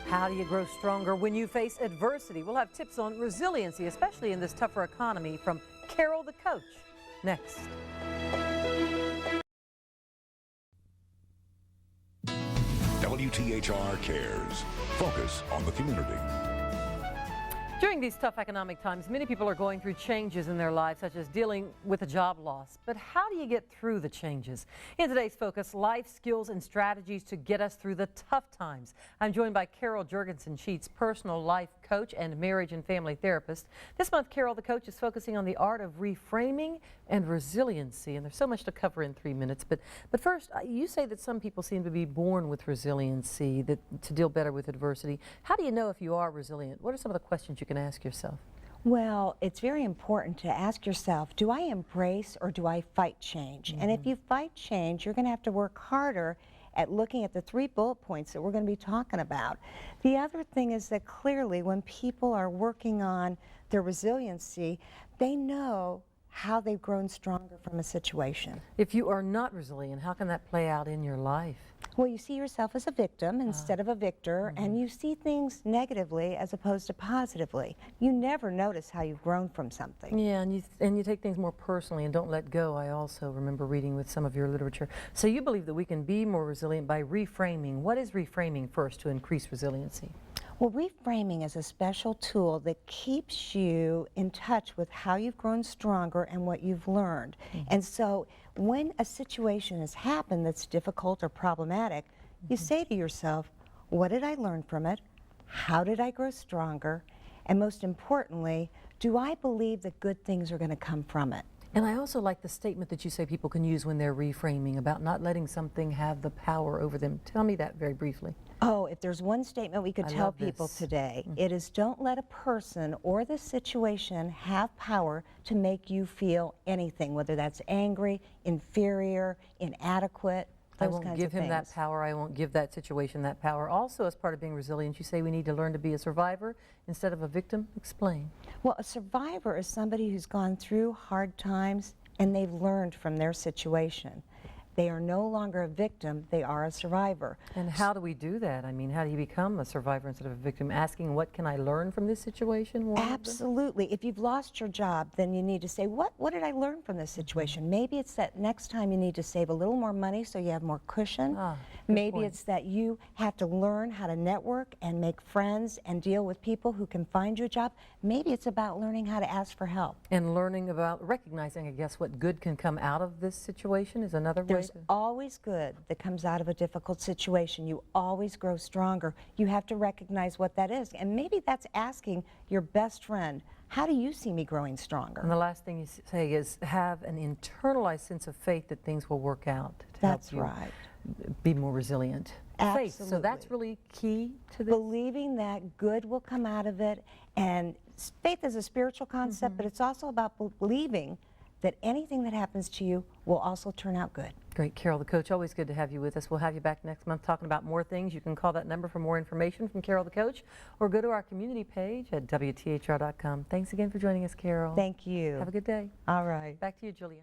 How do you grow stronger when you face adversity? We'll have tips on resiliency, especially in this tougher economy, from Carol the coach. Next. WTHR Cares. Focus on the community. During these tough economic times, many people are going through changes in their lives, such as dealing with a job loss. But how do you get through the changes? In today's focus, life skills and strategies to get us through the tough times. I'm joined by Carol Juergensen, Sheets personal life coach and marriage and family therapist. This month, Carol the coach is focusing on the art of reframing and resiliency. And there's so much to cover in 3 minutes. But first, you say that some people seem to be born with resiliency, to deal better with adversity. How do you know if you are resilient? What are some of the questions you can ask yourself? Well, it's very important to ask yourself, do I embrace or do I fight change? And if you fight change, you're going to have to work harder at looking at the 3 bullet points that we're going to be talking about. The other thing is that clearly when people are working on their resiliency, they know how they've grown stronger from a situation. If you are not resilient, how can that play out in your life? Well, you see yourself as a victim instead of a victor, and you see things negatively as opposed to positively. You never notice how you've grown from something. Yeah, and you take things more personally and don't let go. I also remember reading with some of your literature. So you believe that we can be more resilient by reframing. What is reframing first to increase resiliency? Well, reframing is a special tool that keeps you in touch with how you've grown stronger and what you've learned. And so when a situation has happened that's difficult or problematic, you say to yourself, what did I learn from it? How did I grow stronger? And most importantly, do I believe that good things are going to come from it? And I also like the statement that you say people can use when they're reframing about not letting something have the power over them. Tell me that very briefly. Oh, if there's one statement we could tell people today, it is don't let a person or the situation have power to make you feel anything, whether that's angry, inferior, inadequate. I won't give him that power. I won't give that situation that power. Also, as part of being resilient, you say we need to learn to be a survivor instead of a victim. Explain. Well, a survivor is somebody who's gone through hard times and they've learned from their situation. They are no longer a victim, they are a survivor. And how do we do that? I mean, how do you become a survivor instead of a victim? Asking, what can I learn from this situation? Absolutely. If you've lost your job, then you need to say, what did I learn from this situation? Maybe it's that next time you need to save a little more money so you have more cushion. Maybe it's that you have to learn how to network and make friends and deal with people who can find you a job. Maybe it's about learning how to ask for help. And learning about recognizing, I guess, what good can come out of this situation is another way. There's always good that comes out of a difficult situation. You always grow stronger. You have to recognize what that is. And maybe that's asking your best friend, how do you see me growing stronger? And the last thing you say is have an internalized sense of faith that things will work out. That's right. Be more resilient. Absolutely. Faith. So that's really key to this. Believing that good will come out of it. And faith is a spiritual concept, but it's also about believing that anything that happens to you will also turn out good. Great. Carol the coach, always good to have you with us. We'll have you back next month talking about more things. You can call that number for more information from Carol the coach or go to our community page at WTHR.com. Thanks again for joining us, Carol. Thank you. Have a good day. All right. Back to you, Julia.